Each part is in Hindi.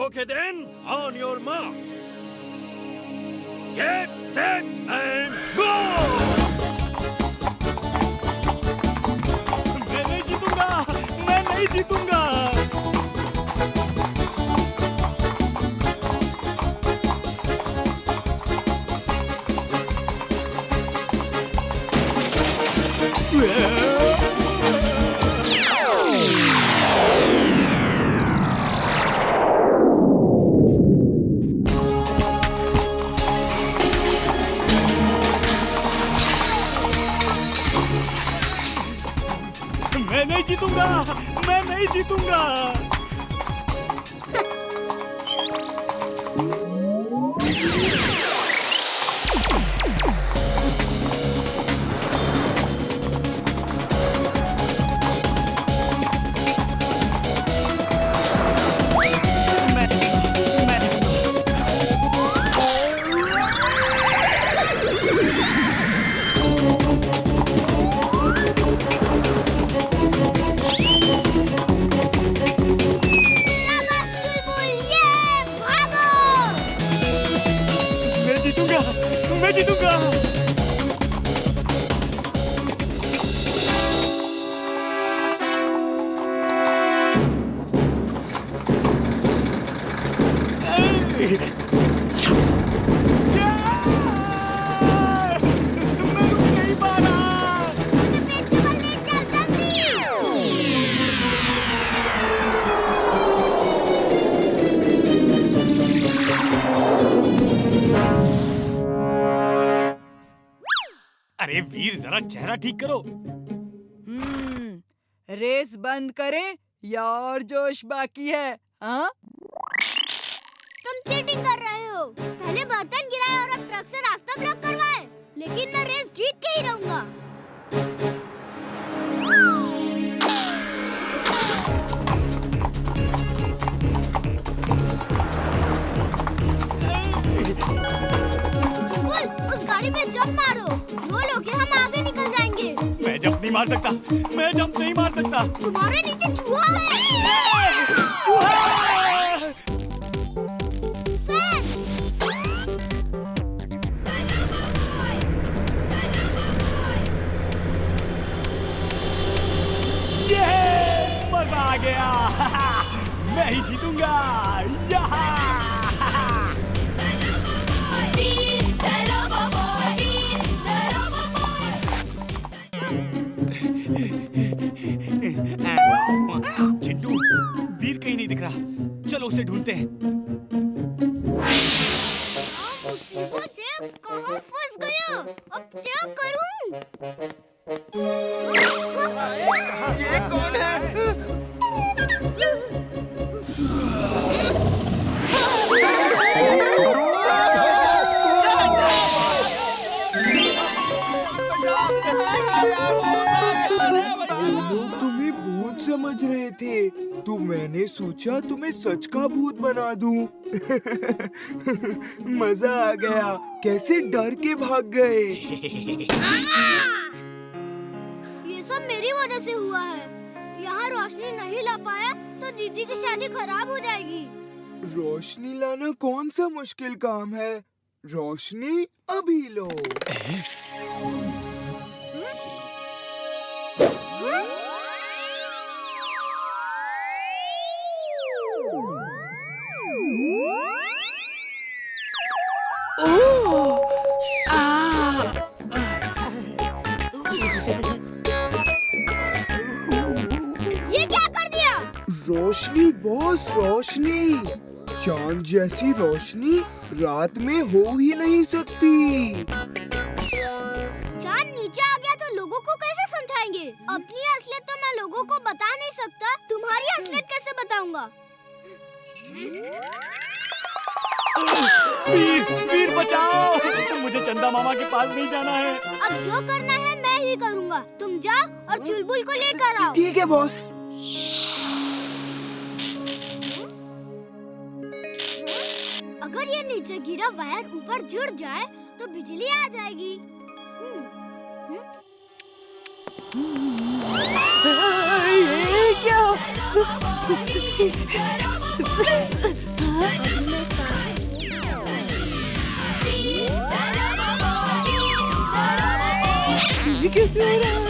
Okay then, on your marks. Get set and go! मैं नहीं जीतूंगा, मैं नहीं जीतूंगा। मैं नहीं जीतूंगा, मैं नहीं जीतूंगा। मैं जीतूंगा। मैं रुक नहीं पा रहा। अरे वीर, जरा चेहरा ठीक करो। रेस बंद करें या और जोश बाकी है? हाँ? तुम चीटिंग कर रहे हो। पहले बर्तन गिराए और अब ट्रक से रास्ता ब्लॉक करवाए। लेकिन मैं रेस जीत के ही रहूंगा। उस गाड़ी पे जंप मारो। रोल होके हम आगे निकल जाएंगे। मैं जंप नहीं मार सकता, मैं जंप नहीं मार सकता। तुम्हारे नीचे चूहा है। चूहा! ये मजा आ गया। मैं ही जीतूंगा। चिंटू, वीर कहीं नहीं दिख रहा। चलो उसे ढूंढते हैं। कहाँ फंस गया? अब क्या करूं? ये कौन है? लोग तुम्हें भूत समझ रहे थे, तो मैंने सोचा तुम्हें सच का भूत बना दूं। मजा आ गया। कैसे डर के भाग गए। ये सब मेरी वजह से हुआ है। यहाँ रोशनी नहीं ला पाया तो दीदी की शादी खराब हो जाएगी। रोशनी लाना कौन सा मुश्किल काम है। रोशनी अभी लो। ये क्या कर दिया? रोशनी बॉस, रोशनी। चांद जैसी रोशनी रात में हो ही नहीं सकती। चांद नीचे आ गया तो लोगों को कैसे समझाएंगे? अपनी असलियत तो मैं लोगों को बता नहीं सकता, तुम्हारी असलियत कैसे बताऊंगा? वीर बचाओ! मुझे चंदा मामा के पास नहीं जाना है। अब जो करना है मैं ही करूंगा। तुम जाओ और चुलबुल को लेकर आओ। ठीक है बॉस। अगर ये नीचे गिरा वायर ऊपर जुड़ जाए तो बिजली आ जाएगी। ये क्या? कैसे हो रहा है?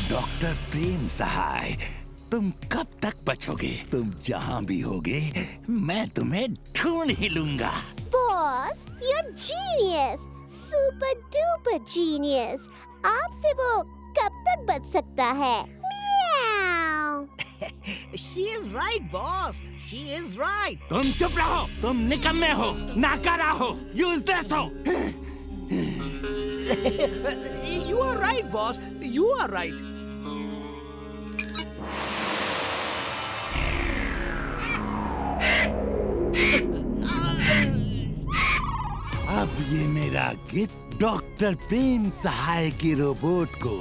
डॉक्टर प्रेम सहाय, तुम कब तक बचोगे? तुम जहाँ भी होगे मैं तुम्हें ढूंढ ही लूंगा। Boss, you're genius, super duper genius. आपसे वो कब तक बच सकता है? म्याऊ। She is right, boss. She is right. तुम चुप रहो, तुम निकम्मे हो, नाकारा हो, यूजलेस हो। You are right, boss. You are right. अब ये मेरा गिद्ध डॉक्टर प्रेम सहाय की रोबोट को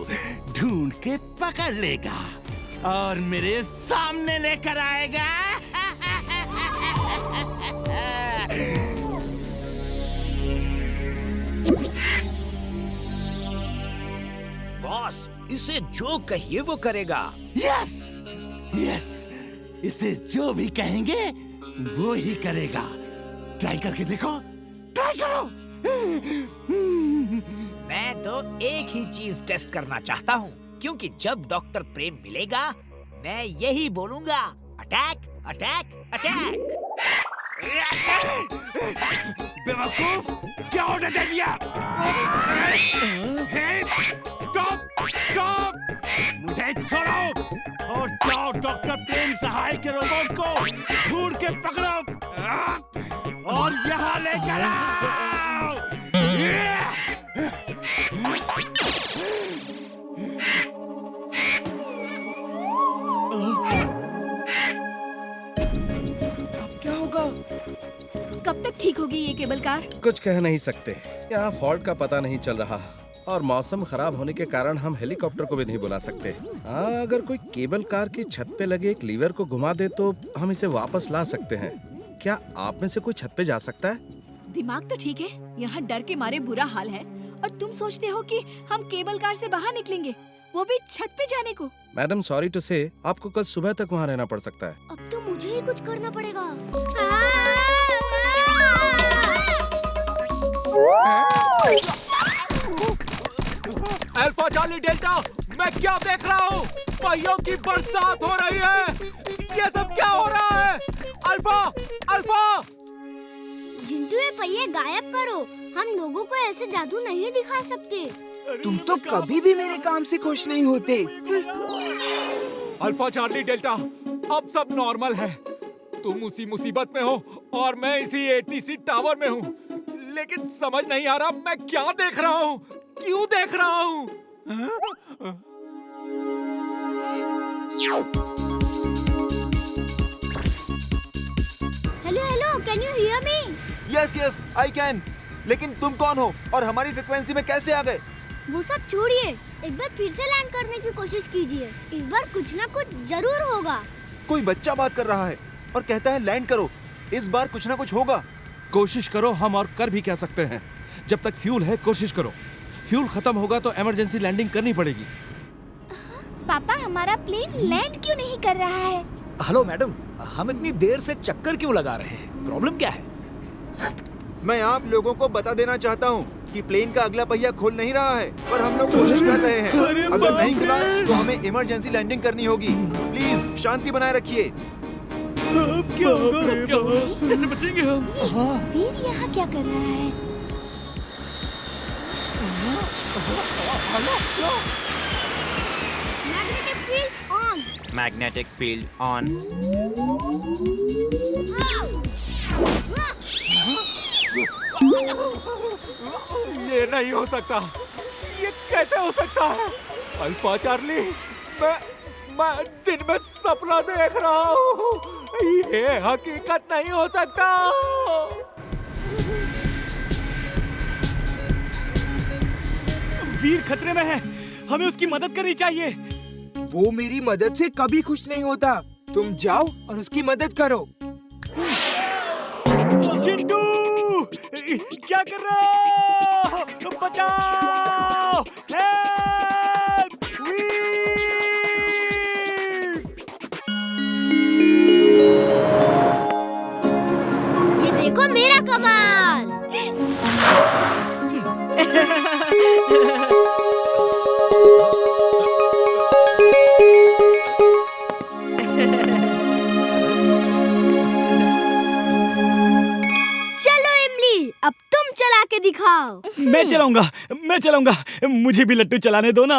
ढूंढ के पकड़ लेगा और मेरे सामने लेकर आएगा। बॉस, इसे जो कहिए वो करेगा। यस, यस, इसे जो भी कहेंगे वो ही करेगा। ट्राई करके देखो, ट्राई करो। मैं तो एक ही चीज टेस्ट करना चाहता हूँ, क्योंकि जब डॉक्टर प्रेम मिलेगा मैं यही बोलूंगा, अटैक अटैक अटैक। बेवकूफ, क्या ऑर्डर दे दिया? स्टॉप, स्टॉप, मुझे छोड़ो और जाओ डॉक्टर प्रेम सहाय के रोबोट को ढूंढ के पकड़ो और यहाँ लेकर आओ। क्या होगा? कब तक ठीक होगी ये केबल कार? कुछ कह नहीं सकते, यहाँ फॉल्ट का पता नहीं चल रहा और मौसम खराब होने के कारण हम हेलीकॉप्टर को भी नहीं बुला सकते। हाँ, अगर कोई केबल कार की छत पे लगे एक लीवर को घुमा दे तो हम इसे वापस ला सकते हैं। क्या आप में से कोई छत पे जा सकता है? दिमाग तो ठीक है, यहाँ डर के मारे बुरा हाल है और तुम सोचते हो कि हम केबल कार से बाहर निकलेंगे, वो भी छत पे जाने को। मैडम, सॉरी टू से, आपको कल सुबह तक वहाँ रहना पड़ सकता है। अब तो मुझे ही कुछ करना पड़ेगा। अल्फा चार्ली डेल्टा, मैं क्या देख रहा हूँ? पहियों की बरसात हो रही है। ये सब क्या हो रहा है? Alpha, alpha! जिंटू, ये पहिए गायब करो। हम लोगों को ऐसे जादू नहीं दिखा सकते। तुम तो कभी भी मेरे काम से खुश नहीं होते। अल्फा चार्ली डेल्टा, अब सब नॉर्मल है। तुम उसी मुसीबत में हो और मैं इसी एटीसी टावर में हूँ, लेकिन समझ नहीं आ रहा मैं क्या देख रहा हूँ, क्यों देख रहा हूँ? Hello hello, can you hear me? Yes yes, I can. लेकिन तुम कौन हो और हमारी फ्रीक्वेंसी में कैसे आ गए? वो सब छोड़िए, एक बार फिर से लैंड करने की कोशिश कीजिए। इस बार कुछ ना कुछ जरूर होगा। कोई बच्चा बात कर रहा है और कहता है लैंड करो। इस बार कुछ ना कुछ होगा। कोशिश करो, हम और कर भी कह सकते हैं। जब तक फ्यूल है कोशिश करो, फ्यूल खत्म होगा तो इमरजेंसी लैंडिंग करनी पड़ेगी। पापा, हमारा प्लेन लैंड क्यों नहीं कर रहा है? हेलो मैडम, हम इतनी देर से चक्कर क्यों लगा रहे हैं? प्रॉब्लम क्या है? मैं आप लोगों को बता देना चाहता हूँ कि प्लेन का अगला पहिया खोल नहीं रहा है, पर हम लोग कोशिश कर रहे हैं। अगर नहीं खुला तो हमें इमरजेंसी लैंडिंग करनी होगी। प्लीज शांति बनाए रखिए। क्या होगा? कैसे बचेंगे हम? वीर यहाँ क्या कर रहा है? Magnetic field on. Magnetic field on. ये नहीं हो सकता। ये कैसे हो सकता है? अल्फा चार्ली, मैं दिन में सपना देख रहा हूँ। ये हकीकत नहीं हो सकता। वीर खतरे में है, हमें उसकी मदद करनी चाहिए। वो मेरी मदद से कभी खुश नहीं होता। तुम जाओ और उसकी मदद करो। चिंटू क्या कर रहे हो? बचाओ! हेल्प! ये देखो मेरा कमाल। चलो इमली, अब तुम चला के दिखाओ। मैं चलाऊंगा। मुझे भी लट्टू चलाने दो ना।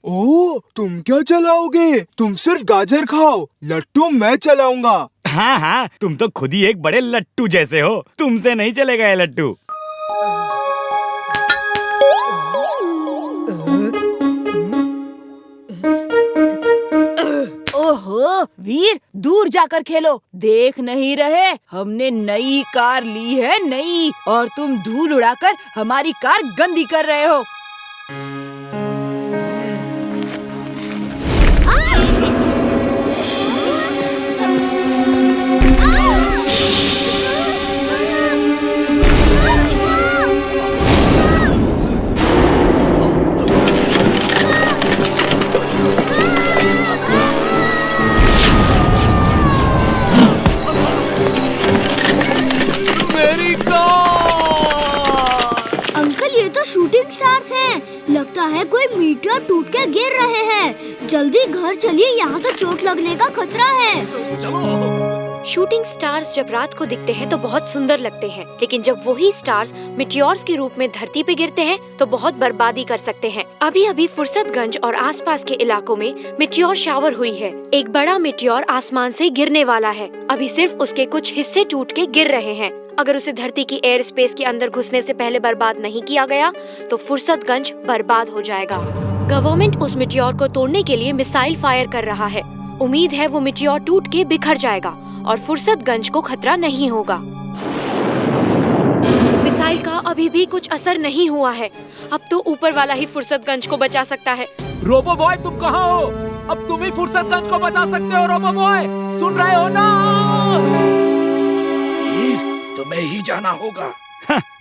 ओ, तुम क्या चलाओगे? तुम सिर्फ गाजर खाओ, लट्टू मैं चलाऊंगा। हाँ हाँ, तुम तो खुद ही एक बड़े लट्टू जैसे हो। तुमसे नहीं चलेगा ये लट्टू। ओहो वीर, दूर जाकर खेलो। देख नहीं रहे हमने नई कार ली है, नई, और तुम धूल उड़ाकर हमारी कार गंदी कर रहे हो। अंकल, ये तो शूटिंग स्टार्स हैं। लगता है कोई मीटियोर टूट के गिर रहे हैं। जल्दी घर चलिए, यहाँ तो चोट लगने का खतरा है। शूटिंग स्टार्स जब रात को दिखते हैं तो बहुत सुंदर लगते हैं, लेकिन जब वही स्टार्स मिटियोर्स के रूप में धरती पे गिरते हैं तो बहुत बर्बादी कर सकते हैं। अभी अभी फुर्सतगंज और आसपास के इलाकों में मिटियोर शावर हुई है। एक बड़ा मिटियोर आसमान से गिरने वाला है। अभी सिर्फ उसके कुछ हिस्से टूट के गिर रहे हैं। अगर उसे धरती की एयर स्पेस के अंदर घुसने से पहले बर्बाद नहीं किया गया तो फुर्सतगंज बर्बाद हो जाएगा। गवर्नमेंट उस मिटियोर को तोड़ने के लिए मिसाइल फायर कर रहा है। उम्मीद है वो मिटियोर टूट के बिखर जाएगा और फुर्सतगंज को खतरा नहीं होगा। मिसाइल का अभी भी कुछ असर नहीं हुआ है। अब तो ऊपर वाला ही फुर्सतगंज को बचा सकता है। रोबो बॉय, तुम कहाँ हो? अब तुम ही फुर्सतगंज को बचा सकते हो। रोबो बॉय, सुन रहे हो ना? तुम्हें ही जाना होगा।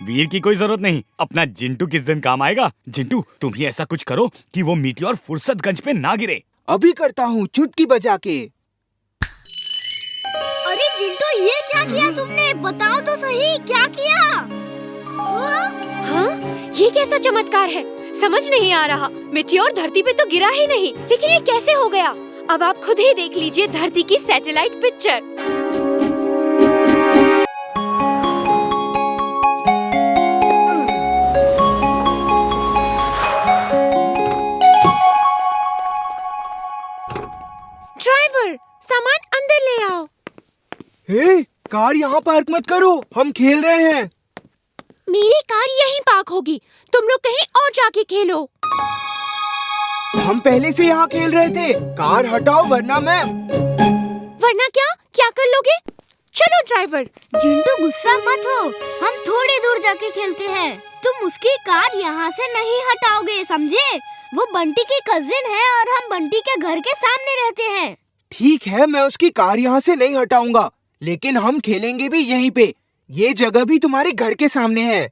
वीर की कोई जरूरत नहीं। अपना जिंटू किस दिन काम आएगा। जिंटू, तुम ही ऐसा कुछ करो कि वो मीटियोर फुर्सतगंज पे ना गिरे। अभी करता हूँ, चुटकी बजा के। अरे जिंटू, ये क्या किया तुमने? बताओ तो सही, क्या किया? हाँ? ये कैसा चमत्कार है? समझ नहीं आ रहा। मिटियोर धरती पे तो गिरा ही नहीं, लेकिन ये कैसे हो गया? अब आप खुद ही देख लीजिए धरती की सैटेलाइट पिक्चर। ड्राइवर, सामान अंदर ले आओ। हे, कार यहाँ पार्क मत करो, हम खेल रहे हैं। मेरी कार यहीं पार्क होगी, तुम लोग कहीं और जाके खेलो। हम पहले से यहाँ खेल रहे थे। कार हटाओ वरना क्या कर लोगे? चलो ड्राइवर। जिंटू, गुस्सा मत हो, हम थोड़ी दूर जाके खेलते हैं। तुम उसकी कार यहाँ से नहीं हटाओगे, समझे? वो बंटी की कजिन है और हम बंटी के घर के सामने रहते हैं। ठीक है, मैं उसकी कार यहाँ से नहीं हटाऊंगा, लेकिन हम खेलेंगे भी यहीं पे। ये जगह भी तुम्हारे घर के सामने है।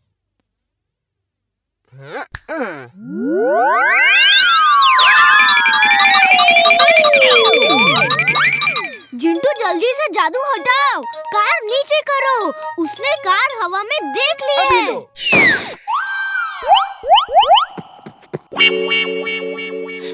जिंटू, जल्दी से जादू हटाओ, कार नीचे करो। उसने कार हवा में देख ली है।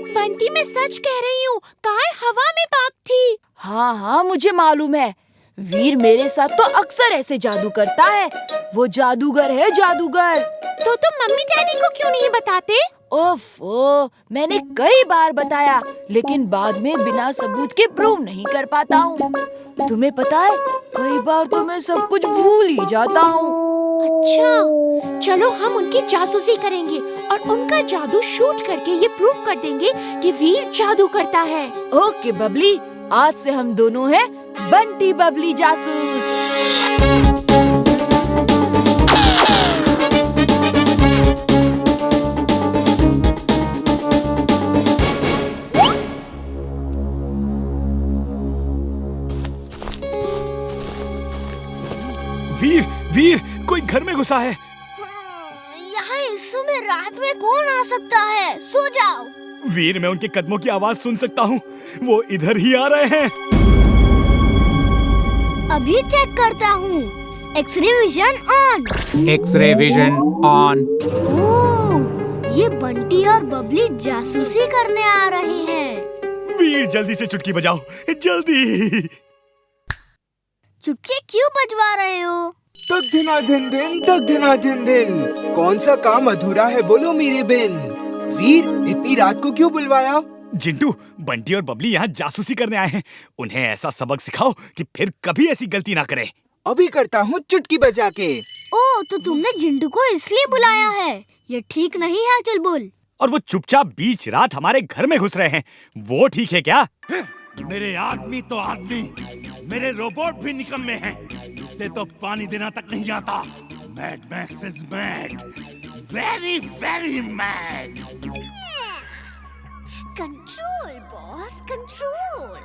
बंटी, मैं सच कह रही हूँ, कार हवा में पार्क थी। हाँ हाँ, मुझे मालूम है। वीर मेरे साथ तो अक्सर ऐसे जादू करता है। वो जादूगर है, जादूगर। तो तुम मम्मी डैडी को क्यों नहीं बताते? ओफो, मैंने कई बार बताया, लेकिन बाद में बिना सबूत के प्रूव नहीं कर पाता हूँ। तुम्हें पता है, कई बार तो मैं सब कुछ भूल ही जाता हूँ। अच्छा, चलो हम उनकी जासूसी करेंगे और उनका जादू शूट करके ये प्रूव कर देंगे कि वीर जादू करता है। ओके बबली, आज से हम दोनों हैं बंटी बबली जासूस। वीर, वीर, कोई घर में घुसा है। यहाँ इस समय रात में कौन आ सकता है? सो जाओ। वीर, मैं उनके कदमों की आवाज सुन सकता हूँ। वो इधर ही आ रहे हैं। अभी चेक करता हूँ। X-ray vision on. X-ray vision on. Oh, ये बंटी और बबली जासूसी करने आ रहे हैं। वीर, जल्दी से चुटकी बजाओ, जल्दी। चुटकी क्यों बजवा रहे हो? तक दिना दिन दिन, तक दिना दिन दिन। कौन सा काम अधूरा है बोलो मेरे बिन। वीर, इतनी रात को क्यों बुलवाया? जिंटू, बंटी और बबली यहाँ जासूसी करने आए हैं। उन्हें ऐसा सबक सिखाओ कि फिर कभी ऐसी गलती ना करे। अभी करता हूँ चुटकी बजा के। ओह, तो तुमने जिंटू को इसलिए बुलाया है? ये ठीक नहीं है चुलबुल। और वो चुपचाप बीच रात हमारे घर में घुस रहे हैं, वो ठीक है क्या? मेरे आदमी तो आदमी, मेरे रोबोट भी निकम्मे हैं। इससे तो पानी देना तक नहीं आता। Mad max is mad, very very mad. Control boss, control.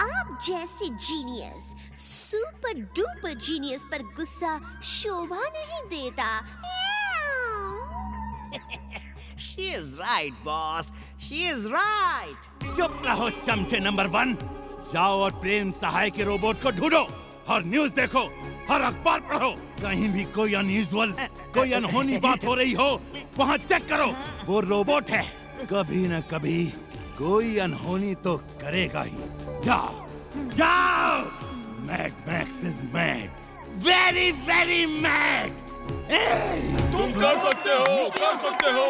आप जैसे जीनियस, सुपर डुपर जीनियस पर गुस्सा शोभा नहीं देता। She is right, boss. She is right. चुप रहो चमचे नंबर 1। जाओ और प्रेम सहाय के रोबोट को ढूंढो और न्यूज देखो, हर अखबार पढ़ो। कहीं भी कोई अनयूजुअल, कोई अनहोनी बात हो रही हो, वहाँ चेक करो। वो रोबोट है, कभी न कभी कोई अनहोनी तो करेगा ही। जाओ, जाओ। Mad max is mad, very very mad. तुम कर सकते हो, कर सकते हो।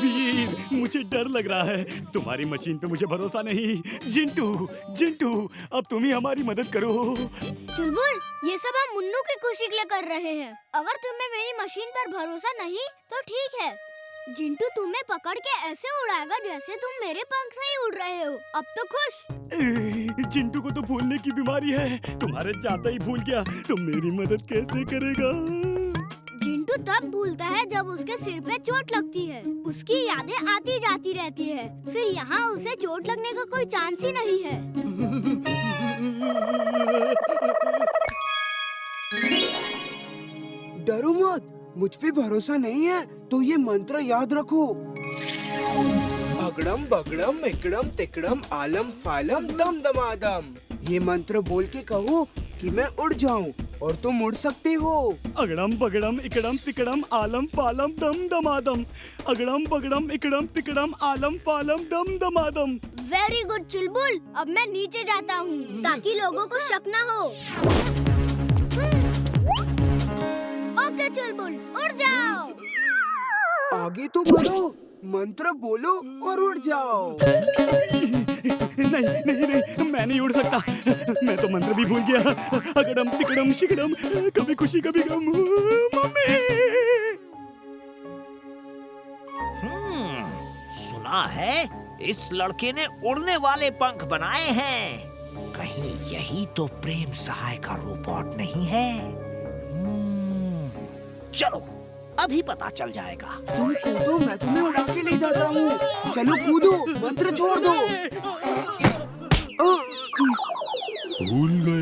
वीर, मुझे डर लग रहा है। तुम्हारी मशीन पे मुझे भरोसा नहीं। जिंटू, जिंटू, अब तुम ही हमारी मदद करो। चुलबुल, ये सब हम मुन्नू की खुशी के लिए कर रहे हैं। अगर तुम्हें मेरी मशीन पर भरोसा नहीं तो ठीक है। जिंटू तुम्हें पकड़ के ऐसे उड़ाएगा जैसे तुम मेरे पंख से ही उड़ रहे हो। अब तो खुश। जिंटू को तो भूलने की बीमारी है। तुम्हारे जाता ही भूल गया तो मेरी मदद कैसे करेगा? जिंटू तब भूलता है जब उसके सिर पे चोट लगती है। उसकी यादें आती जाती रहती है। फिर यहाँ उसे चोट लगने का कोई चांस ही नहीं है। डरो मत, मुझ पे भरोसा नहीं है तो ये मंत्र याद रखो। अगड़म बगड़म इकड़म तिकड़म आलम फालम दम दमादम। ये मंत्र बोल के कहो कि मैं उड़ जाऊं और तुम उड़ सकते हो। अगड़म बगड़म इकड़म तिकड़म आलम पालम दम दमादम। अगड़म बगड़म इकड़म तिकड़म आलम पालम दम दमादम। वेरी गुड चुलबुल। अब मैं नीचे जाता हूँ ताकि लोगों को शक न हो। ओके चुलबुल, उड़ जाओ। आगे तो बढ़ो, मंत्र बोलो और उड़ जाओ। नहीं नहीं नहीं, मैं नहीं उड़ सकता। मैं तो मंत्र भी भूल गया। अगड़म तिकड़म शिकड़म, कभी खुशी कभी गम। मम्मी, सुना है इस लड़के ने उड़ने वाले पंख बनाए हैं। कहीं यही तो प्रेम सहाय का रोबोट नहीं है? चलो, अभी पता चल जाएगा। तुम कूदो, मैं तुम्हें उड़ा के ले जाता हूँ। चलो कूदो, मंत्र छोड़ दो। भूल गए।